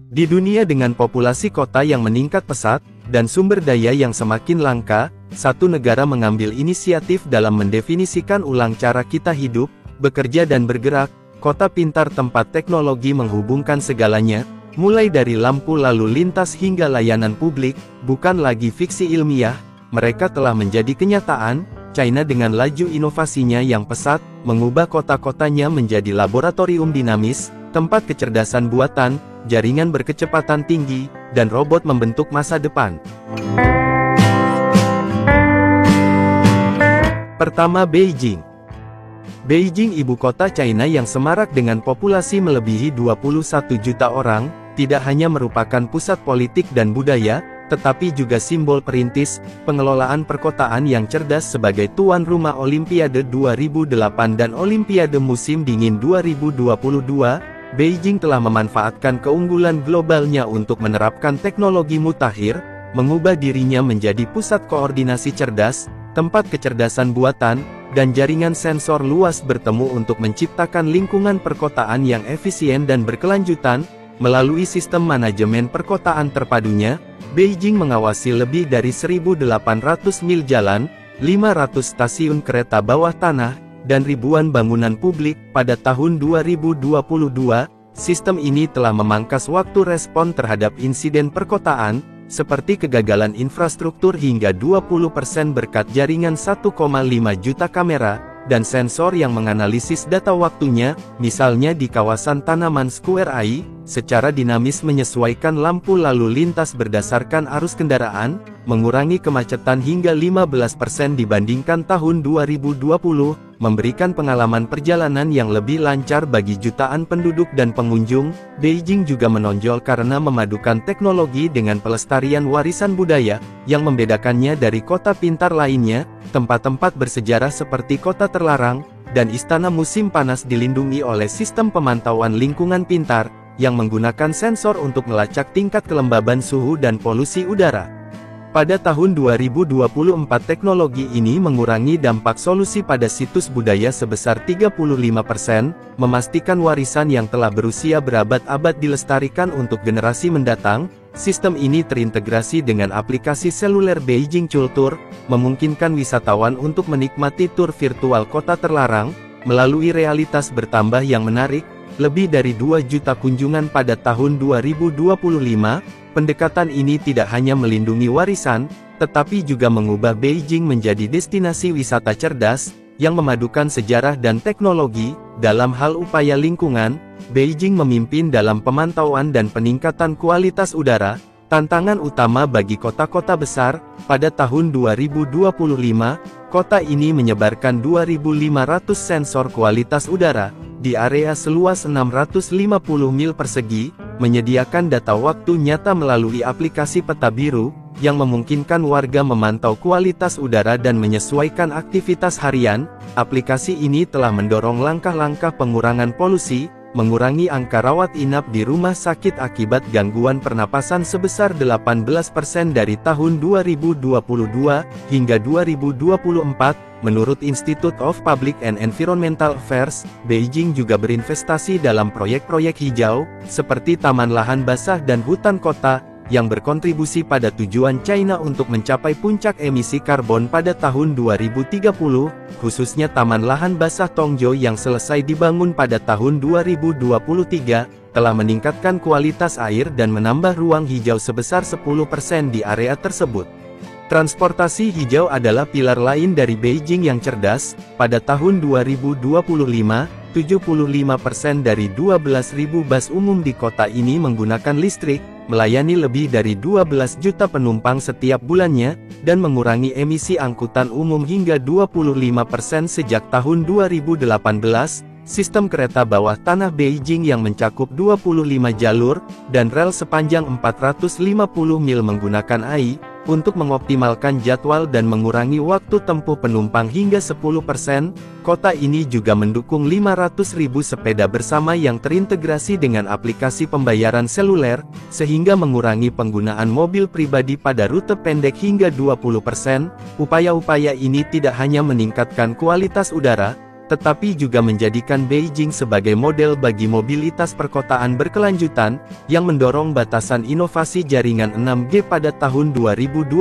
Di dunia dengan populasi kota yang meningkat pesat, dan sumber daya yang semakin langka, satu negara mengambil inisiatif dalam mendefinisikan ulang cara kita hidup, bekerja dan bergerak. Kota pintar tempat teknologi menghubungkan segalanya, mulai dari lampu lalu lintas hingga layanan publik, bukan lagi fiksi ilmiah, mereka telah menjadi kenyataan. China dengan laju inovasinya yang pesat, mengubah kota-kotanya menjadi laboratorium dinamis, tempat kecerdasan buatan, jaringan berkecepatan tinggi, dan robot membentuk masa depan. Pertama, Beijing. Beijing, ibu kota China yang semarak dengan populasi melebihi 21 juta orang, tidak hanya merupakan pusat politik dan budaya, tetapi juga simbol perintis pengelolaan perkotaan yang cerdas. Sebagai tuan rumah Olimpiade 2008 dan Olimpiade musim dingin 2022, Beijing telah memanfaatkan keunggulan globalnya untuk menerapkan teknologi mutakhir, mengubah dirinya menjadi pusat koordinasi cerdas, tempat kecerdasan buatan, dan jaringan sensor luas bertemu untuk menciptakan lingkungan perkotaan yang efisien dan berkelanjutan. Melalui sistem manajemen perkotaan terpadunya, Beijing mengawasi lebih dari 1.800 mil jalan, 500 stasiun kereta bawah tanah, dan ribuan bangunan publik. Pada tahun 2022, sistem ini telah memangkas waktu respon terhadap insiden perkotaan, seperti kegagalan infrastruktur hingga 20% berkat jaringan 1,5 juta kamera, dan sensor yang menganalisis data waktunya, misalnya di kawasan Tanaman Square AI, secara dinamis menyesuaikan lampu lalu lintas berdasarkan arus kendaraan, mengurangi kemacetan hingga 15% dibandingkan tahun 2020, memberikan pengalaman perjalanan yang lebih lancar bagi jutaan penduduk dan pengunjung. Beijing juga menonjol karena memadukan teknologi dengan pelestarian warisan budaya, yang membedakannya dari kota pintar lainnya. Tempat-tempat bersejarah seperti kota terlarang, dan istana musim panas dilindungi oleh sistem pemantauan lingkungan pintar, yang menggunakan sensor untuk melacak tingkat kelembaban suhu dan polusi udara. Pada tahun 2024 teknologi ini mengurangi dampak polusi pada situs budaya sebesar 35%, memastikan warisan yang telah berusia berabad-abad dilestarikan untuk generasi mendatang. Sistem ini terintegrasi dengan aplikasi seluler Beijing Culture, memungkinkan wisatawan untuk menikmati tur virtual kota terlarang, melalui realitas bertambah yang menarik. Lebih dari 2 juta kunjungan pada tahun 2025, pendekatan ini tidak hanya melindungi warisan, tetapi juga mengubah Beijing menjadi destinasi wisata cerdas, yang memadukan sejarah dan teknologi. Dalam hal upaya lingkungan, Beijing memimpin dalam pemantauan dan peningkatan kualitas udara, tantangan utama bagi kota-kota besar. Pada tahun 2025, kota ini menyebarkan 2.500 sensor kualitas udara, di area seluas 650 mil persegi, menyediakan data waktu nyata melalui aplikasi peta biru, yang memungkinkan warga memantau kualitas udara dan menyesuaikan aktivitas harian. Aplikasi ini telah mendorong langkah-langkah pengurangan polusi, mengurangi angka rawat inap di rumah sakit akibat gangguan pernapasan sebesar 18% dari tahun 2022 hingga 2024. Menurut Institute of Public and Environmental Affairs, Beijing juga berinvestasi dalam proyek-proyek hijau, seperti taman lahan basah dan hutan kota, yang berkontribusi pada tujuan China untuk mencapai puncak emisi karbon pada tahun 2030, khususnya taman lahan basah Tongzhou yang selesai dibangun pada tahun 2023, telah meningkatkan kualitas air dan menambah ruang hijau sebesar 10% di area tersebut. Transportasi hijau adalah pilar lain dari Beijing yang cerdas. Pada tahun 2025, 75% dari 12.000 bus umum di kota ini menggunakan listrik, melayani lebih dari 12 juta penumpang setiap bulannya, dan mengurangi emisi angkutan umum hingga 25% sejak tahun 2018. Sistem kereta bawah tanah Beijing yang mencakup 25 jalur, dan rel sepanjang 450 mil menggunakan AI, untuk mengoptimalkan jadwal dan mengurangi waktu tempuh penumpang hingga 10%. Kota ini juga mendukung 500.000 sepeda bersama yang terintegrasi dengan aplikasi pembayaran seluler, sehingga mengurangi penggunaan mobil pribadi pada rute pendek hingga 20%. Upaya-upaya ini tidak hanya meningkatkan kualitas udara, tetapi juga menjadikan Beijing sebagai model bagi mobilitas perkotaan berkelanjutan, yang mendorong batasan inovasi jaringan 6G pada tahun 2025,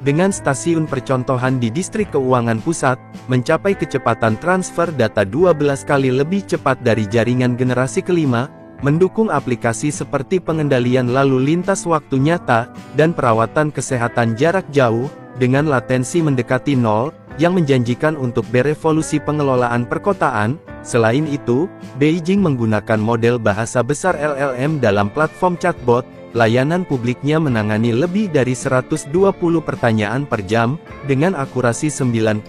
dengan stasiun percontohan di distrik keuangan pusat, mencapai kecepatan transfer data 12 kali lebih cepat dari jaringan generasi kelima, mendukung aplikasi seperti pengendalian lalu lintas waktu nyata, dan perawatan kesehatan jarak jauh, dengan latensi mendekati nol, yang menjanjikan untuk berevolusi pengelolaan perkotaan. Selain itu, Beijing menggunakan model bahasa besar LLM dalam platform chatbot, layanan publiknya menangani lebih dari 120 pertanyaan per jam, dengan akurasi 95%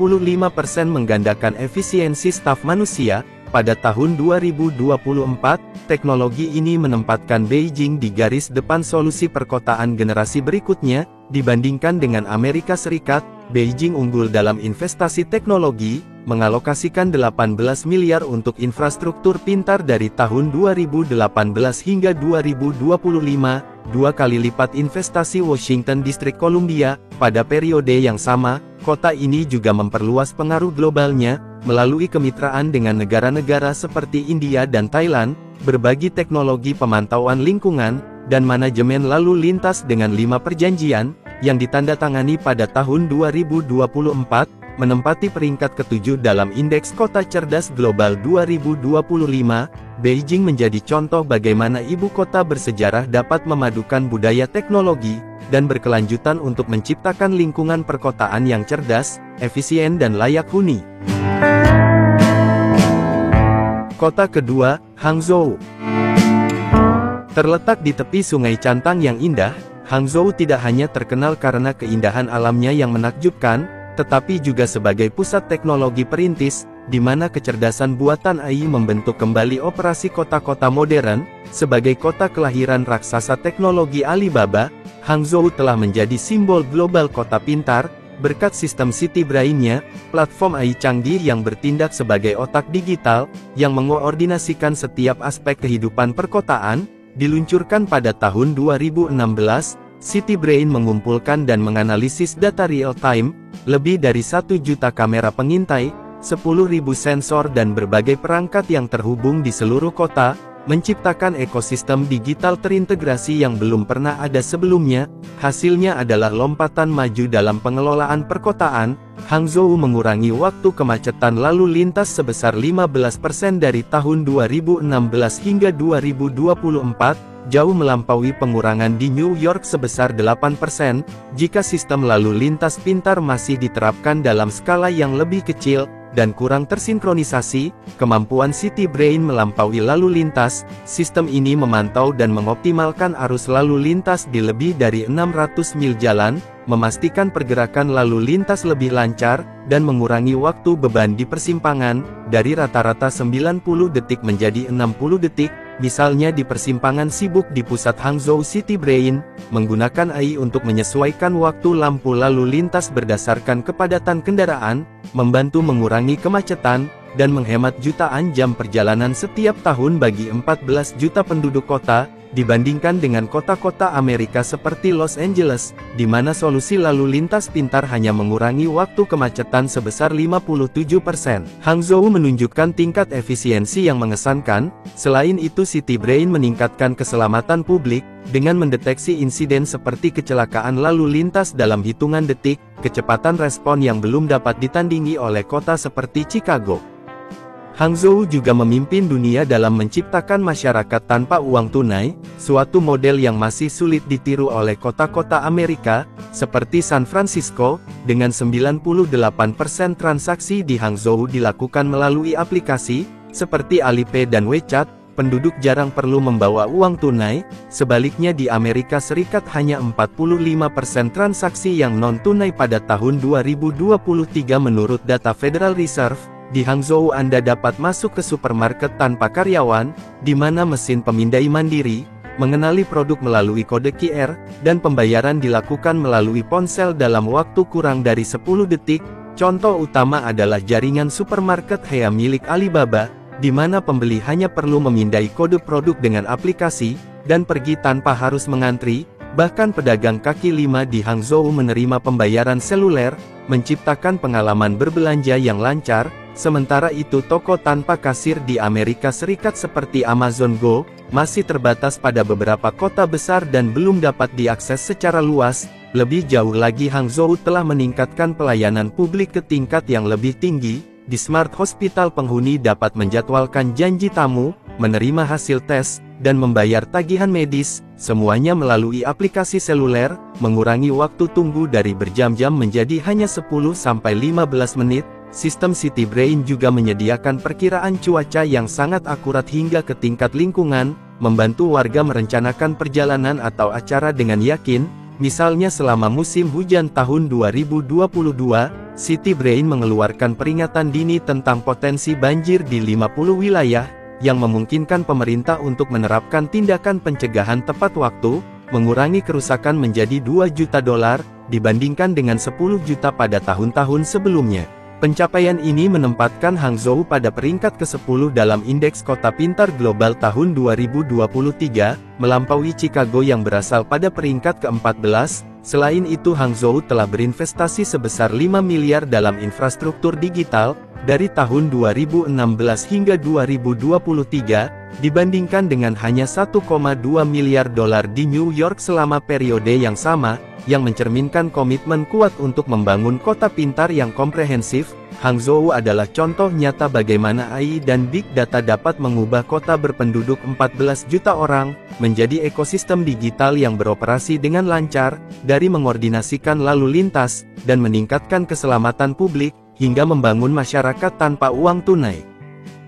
menggandakan efisiensi staf manusia. Pada tahun 2024, teknologi ini menempatkan Beijing di garis depan solusi perkotaan generasi berikutnya, dibandingkan dengan Amerika Serikat. Beijing unggul dalam investasi teknologi, mengalokasikan 18 miliar untuk infrastruktur pintar dari tahun 2018 hingga 2025, 2 kali lipat investasi Washington District Columbia. Pada periode yang sama, kota ini juga memperluas pengaruh globalnya, melalui kemitraan dengan negara-negara seperti India dan Thailand, berbagi teknologi pemantauan lingkungan, dan manajemen lalu lintas dengan 5 perjanjian, yang ditandatangani pada tahun 2024, menempati peringkat ke-7 dalam Indeks Kota Cerdas Global 2025. Beijing menjadi contoh bagaimana ibu kota bersejarah dapat memadukan budaya teknologi, dan berkelanjutan untuk menciptakan lingkungan perkotaan yang cerdas, efisien dan layak huni. Kota kedua, Hangzhou. Terletak di tepi Sungai Cantang yang indah, Hangzhou tidak hanya terkenal karena keindahan alamnya yang menakjubkan, tetapi juga sebagai pusat teknologi perintis, di mana kecerdasan buatan AI membentuk kembali operasi kota-kota modern. Sebagai kota kelahiran raksasa teknologi Alibaba, Hangzhou telah menjadi simbol global kota pintar, berkat sistem City Brain-nya, platform AI canggih yang bertindak sebagai otak digital, yang mengoordinasikan setiap aspek kehidupan perkotaan. Diluncurkan pada tahun 2016, City Brain mengumpulkan dan menganalisis data real-time, lebih dari 1 juta kamera pengintai, 10.000 sensor dan berbagai perangkat yang terhubung di seluruh kota, menciptakan ekosistem digital terintegrasi yang belum pernah ada sebelumnya. Hasilnya adalah lompatan maju dalam pengelolaan perkotaan. Hangzhou mengurangi waktu kemacetan lalu lintas sebesar 15% dari tahun 2016 hingga 2024, jauh melampaui pengurangan di New York sebesar 8%, jika sistem lalu lintas pintar masih diterapkan dalam skala yang lebih kecil, dan kurang tersinkronisasi. Kemampuan City Brain melampaui lalu lintas. Sistem ini memantau dan mengoptimalkan arus lalu lintas di lebih dari 600 mil jalan, memastikan pergerakan lalu lintas lebih lancar, dan mengurangi waktu beban di persimpangan, dari rata-rata 90 detik menjadi 60 detik, misalnya di persimpangan sibuk di pusat Hangzhou. City Brain menggunakan AI untuk menyesuaikan waktu lampu lalu lintas berdasarkan kepadatan kendaraan, membantu mengurangi kemacetan, dan menghemat jutaan jam perjalanan setiap tahun bagi 14 juta penduduk kota, dibandingkan dengan kota-kota Amerika seperti Los Angeles, di mana solusi lalu lintas pintar hanya mengurangi waktu kemacetan sebesar 57%. Hangzhou menunjukkan tingkat efisiensi yang mengesankan. Selain itu, City Brain meningkatkan keselamatan publik, dengan mendeteksi insiden seperti kecelakaan lalu lintas dalam hitungan detik, kecepatan respon yang belum dapat ditandingi oleh kota seperti Chicago. Hangzhou juga memimpin dunia dalam menciptakan masyarakat tanpa uang tunai, suatu model yang masih sulit ditiru oleh kota-kota Amerika, seperti San Francisco, dengan 98% transaksi di Hangzhou dilakukan melalui aplikasi, seperti Alipay dan WeChat. Penduduk jarang perlu membawa uang tunai. Sebaliknya di Amerika Serikat hanya 45% transaksi yang non-tunai pada tahun 2023 menurut data Federal Reserve. Di Hangzhou Anda dapat masuk ke supermarket tanpa karyawan, di mana mesin pemindai mandiri, mengenali produk melalui kode QR, dan pembayaran dilakukan melalui ponsel dalam waktu kurang dari 10 detik. Contoh utama adalah jaringan supermarket Hea milik Alibaba, di mana pembeli hanya perlu memindai kode produk dengan aplikasi, dan pergi tanpa harus mengantri. Bahkan pedagang kaki lima di Hangzhou menerima pembayaran seluler, menciptakan pengalaman berbelanja yang lancar. Sementara itu toko tanpa kasir di Amerika Serikat seperti Amazon Go, masih terbatas pada beberapa kota besar dan belum dapat diakses secara luas. Lebih jauh lagi Hangzhou telah meningkatkan pelayanan publik ke tingkat yang lebih tinggi. Di Smart Hospital penghuni dapat menjadwalkan janji tamu, menerima hasil tes, dan membayar tagihan medis, semuanya melalui aplikasi seluler, mengurangi waktu tunggu dari berjam-jam menjadi hanya 10-15 menit. Sistem City Brain juga menyediakan perkiraan cuaca yang sangat akurat hingga ke tingkat lingkungan, membantu warga merencanakan perjalanan atau acara dengan yakin. Misalnya selama musim hujan tahun 2022, City Brain mengeluarkan peringatan dini tentang potensi banjir di 50 wilayah, yang memungkinkan pemerintah untuk menerapkan tindakan pencegahan tepat waktu, mengurangi kerusakan menjadi $2 juta, dibandingkan dengan 10 juta pada tahun-tahun sebelumnya. Pencapaian ini menempatkan Hangzhou pada peringkat ke-10 dalam Indeks Kota Pintar Global tahun 2023, melampaui Chicago yang berasal pada peringkat ke-14. Selain itu Hangzhou telah berinvestasi sebesar 5 miliar dalam infrastruktur digital, dari tahun 2016 hingga 2023, dibandingkan dengan hanya $1,2 miliar di New York selama periode yang sama, yang mencerminkan komitmen kuat untuk membangun kota pintar yang komprehensif. Hangzhou adalah contoh nyata bagaimana AI dan Big Data dapat mengubah kota berpenduduk 14 juta orang, menjadi ekosistem digital yang beroperasi dengan lancar, dari mengordinasikan lalu lintas, dan meningkatkan keselamatan publik, hingga membangun masyarakat tanpa uang tunai.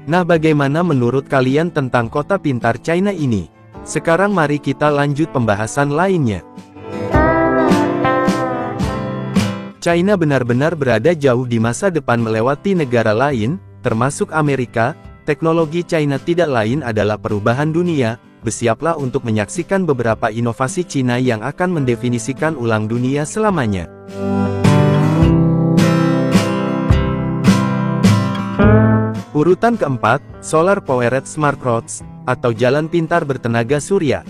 Nah, bagaimana menurut kalian tentang kota pintar China ini? Sekarang mari kita lanjut pembahasan lainnya. China benar-benar berada jauh di masa depan melewati negara lain, termasuk Amerika. Teknologi China tidak lain adalah perubahan dunia. Bersiaplah untuk menyaksikan beberapa inovasi China yang akan mendefinisikan ulang dunia selamanya. Urutan keempat, Solar Powered Smart Roads, atau jalan pintar bertenaga surya.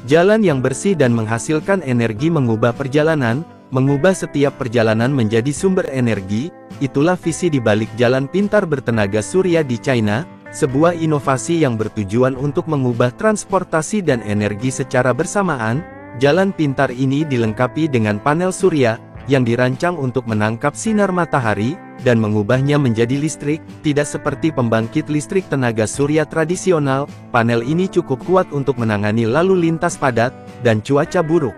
Jalan yang bersih dan menghasilkan energi mengubah perjalanan, mengubah setiap perjalanan menjadi sumber energi. Itulah visi di balik jalan pintar bertenaga surya di China, sebuah inovasi yang bertujuan untuk mengubah transportasi dan energi secara bersamaan. Jalan pintar ini dilengkapi dengan panel surya, yang dirancang untuk menangkap sinar matahari, dan mengubahnya menjadi listrik. Tidak seperti pembangkit listrik tenaga surya tradisional, panel ini cukup kuat untuk menangani lalu lintas padat, dan cuaca buruk.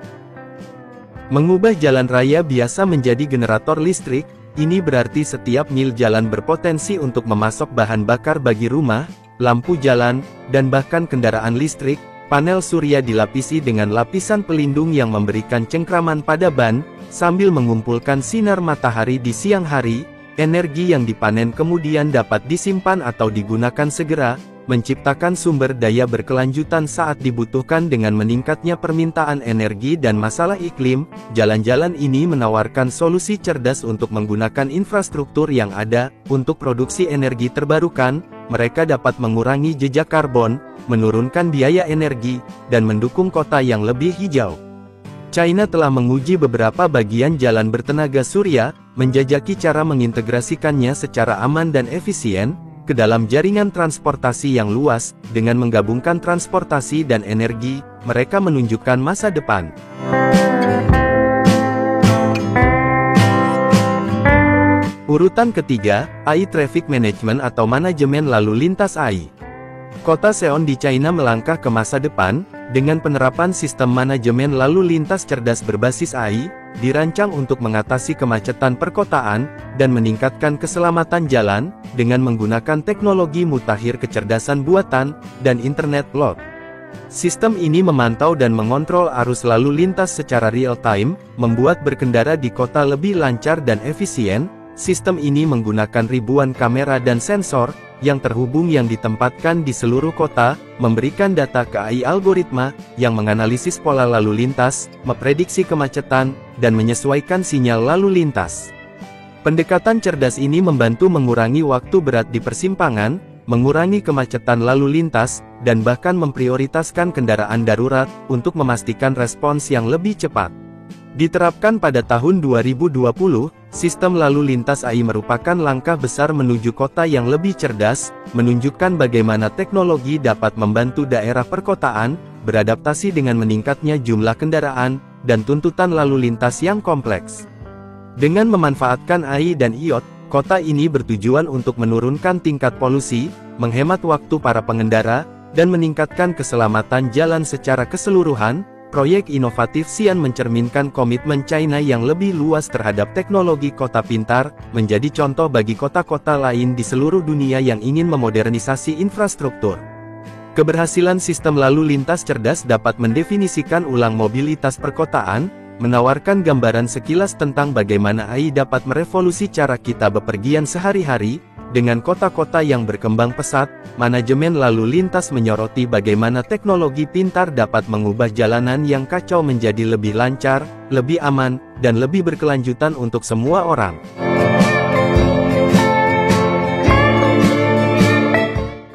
Mengubah jalan raya biasa menjadi generator listrik, ini berarti setiap mil jalan berpotensi untuk memasok bahan bakar bagi rumah, lampu jalan, dan bahkan kendaraan listrik. Panel surya dilapisi dengan lapisan pelindung yang memberikan cengkraman pada ban, sambil mengumpulkan sinar matahari di siang hari. Energi yang dipanen kemudian dapat disimpan atau digunakan segera, menciptakan sumber daya berkelanjutan saat dibutuhkan. Dengan meningkatnya permintaan energi dan masalah iklim, jalan-jalan ini menawarkan solusi cerdas untuk menggunakan infrastruktur yang ada. Untuk produksi energi terbarukan, mereka dapat mengurangi jejak karbon, menurunkan biaya energi, dan mendukung kota yang lebih hijau. China telah menguji beberapa bagian jalan bertenaga surya, menjajaki cara mengintegrasikannya secara aman dan efisien ke dalam jaringan transportasi yang luas. Dengan menggabungkan transportasi dan energi, mereka menunjukkan masa depan. Urutan ketiga, AI Traffic Management atau manajemen lalu lintas AI. Kota Seoul di China melangkah ke masa depan, dengan penerapan sistem manajemen lalu lintas cerdas berbasis AI, dirancang untuk mengatasi kemacetan perkotaan, dan meningkatkan keselamatan jalan, dengan menggunakan teknologi mutakhir kecerdasan buatan, dan internet cloud. Sistem ini memantau dan mengontrol arus lalu lintas secara real-time, membuat berkendara di kota lebih lancar dan efisien. Sistem ini menggunakan ribuan kamera dan sensor, yang terhubung yang ditempatkan di seluruh kota, memberikan data ke AI algoritma, yang menganalisis pola lalu lintas, memprediksi kemacetan, dan menyesuaikan sinyal lalu lintas. Pendekatan cerdas ini membantu mengurangi waktu berat di persimpangan, mengurangi kemacetan lalu lintas, dan bahkan memprioritaskan kendaraan darurat, untuk memastikan respons yang lebih cepat. Diterapkan pada tahun 2020, sistem lalu lintas AI merupakan langkah besar menuju kota yang lebih cerdas, menunjukkan bagaimana teknologi dapat membantu daerah perkotaan beradaptasi dengan meningkatnya jumlah kendaraan dan tuntutan lalu lintas yang kompleks. Dengan memanfaatkan AI dan IoT, kota ini bertujuan untuk menurunkan tingkat polusi, menghemat waktu para pengendara, dan meningkatkan keselamatan jalan secara keseluruhan. Proyek inovatif Xi'an mencerminkan komitmen China yang lebih luas terhadap teknologi kota pintar, menjadi contoh bagi kota-kota lain di seluruh dunia yang ingin memodernisasi infrastruktur. Keberhasilan sistem lalu lintas cerdas dapat mendefinisikan ulang mobilitas perkotaan, menawarkan gambaran sekilas tentang bagaimana AI dapat merevolusi cara kita bepergian sehari-hari. Dengan kota-kota yang berkembang pesat, manajemen lalu lintas menyoroti bagaimana teknologi pintar dapat mengubah jalanan yang kacau menjadi lebih lancar, lebih aman, dan lebih berkelanjutan untuk semua orang.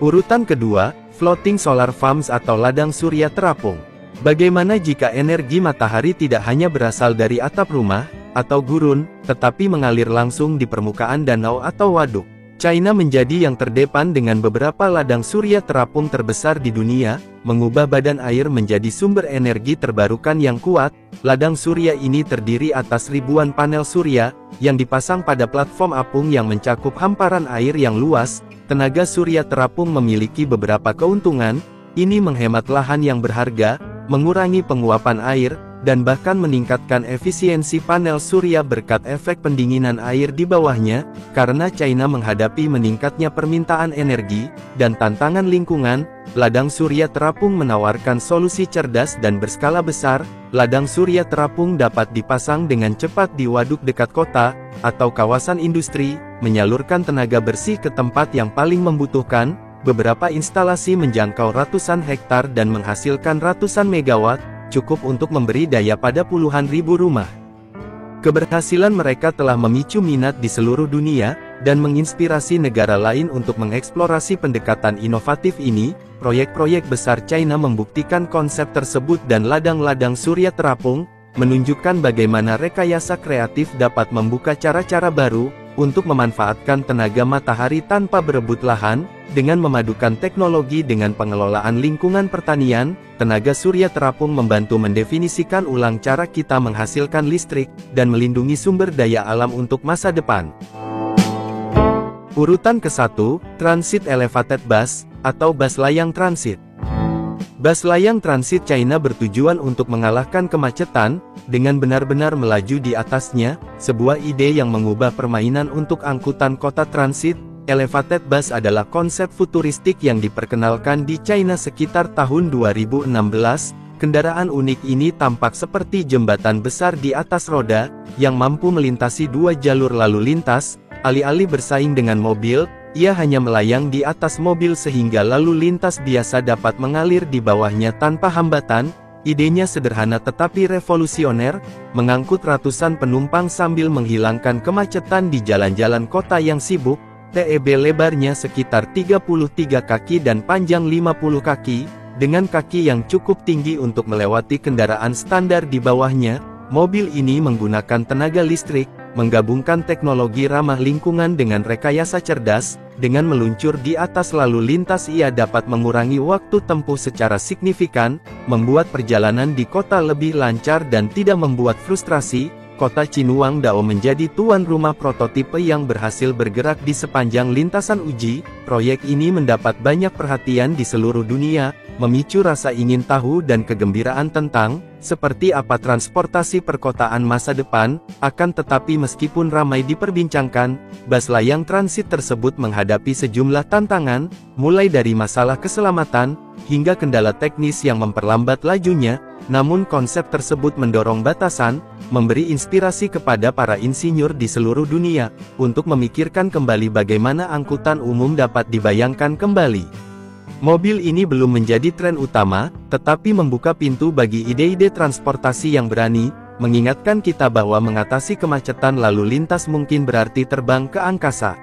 Urutan kedua, floating solar farms atau ladang surya terapung. Bagaimana jika energi matahari tidak hanya berasal dari atap rumah, atau gurun, tetapi mengalir langsung di permukaan danau atau waduk? China menjadi yang terdepan dengan beberapa ladang surya terapung terbesar di dunia, mengubah badan air menjadi sumber energi terbarukan yang kuat. Ladang surya ini terdiri atas ribuan panel surya, yang dipasang pada platform apung yang mencakup hamparan air yang luas. Tenaga surya terapung memiliki beberapa keuntungan, ini menghemat lahan yang berharga, mengurangi penguapan air, dan bahkan meningkatkan efisiensi panel surya berkat efek pendinginan air di bawahnya. Karena China menghadapi meningkatnya permintaan energi, dan tantangan lingkungan, ladang surya terapung menawarkan solusi cerdas dan berskala besar. Ladang surya terapung dapat dipasang dengan cepat di waduk dekat kota, atau kawasan industri, menyalurkan tenaga bersih ke tempat yang paling membutuhkan. Beberapa instalasi menjangkau ratusan hektar dan menghasilkan ratusan megawatt, cukup untuk memberi daya pada puluhan ribu rumah. Keberhasilan mereka telah memicu minat di seluruh dunia, dan menginspirasi negara lain untuk mengeksplorasi pendekatan inovatif ini. Proyek-proyek besar China membuktikan konsep tersebut dan ladang-ladang surya terapung, menunjukkan bagaimana rekayasa kreatif dapat membuka cara-cara baru, untuk memanfaatkan tenaga matahari tanpa berebut lahan. Dengan memadukan teknologi dengan pengelolaan lingkungan pertanian, tenaga surya terapung membantu mendefinisikan ulang cara kita menghasilkan listrik, dan melindungi sumber daya alam untuk masa depan. Urutan ke-1, Transit Elevated Bus, atau bus layang transit. Bus layang transit China bertujuan untuk mengalahkan kemacetan, dengan benar-benar melaju di atasnya, sebuah ide yang mengubah permainan untuk angkutan kota transit. Elevated bus adalah konsep futuristik yang diperkenalkan di China sekitar tahun 2016. Kendaraan unik ini tampak seperti jembatan besar di atas roda, yang mampu melintasi dua jalur lalu lintas. Alih-alih bersaing dengan mobil, ia hanya melayang di atas mobil sehingga lalu lintas biasa dapat mengalir di bawahnya tanpa hambatan. Idenya sederhana tetapi revolusioner, mengangkut ratusan penumpang sambil menghilangkan kemacetan di jalan-jalan kota yang sibuk. TEB lebarnya sekitar 33 kaki dan panjang 50 kaki, dengan kaki yang cukup tinggi untuk melewati kendaraan standar di bawahnya. Mobil ini menggunakan tenaga listrik, menggabungkan teknologi ramah lingkungan dengan rekayasa cerdas. Dengan meluncur di atas lalu lintas ia dapat mengurangi waktu tempuh secara signifikan, membuat perjalanan di kota lebih lancar dan tidak membuat frustrasi. Kota Cinuangdao menjadi tuan rumah prototipe yang berhasil bergerak di sepanjang lintasan uji. Proyek ini mendapat banyak perhatian di seluruh dunia, memicu rasa ingin tahu dan kegembiraan tentang seperti apa transportasi perkotaan masa depan. Akan tetapi meskipun ramai diperbincangkan, bus layang transit tersebut menghadapi sejumlah tantangan, mulai dari masalah keselamatan, hingga kendala teknis yang memperlambat lajunya. Namun konsep tersebut mendorong batasan, memberi inspirasi kepada para insinyur di seluruh dunia, untuk memikirkan kembali bagaimana angkutan umum dapat dibayangkan kembali. Mobil ini belum menjadi tren utama, tetapi membuka pintu bagi ide-ide transportasi yang berani, mengingatkan kita bahwa mengatasi kemacetan lalu lintas mungkin berarti terbang ke angkasa.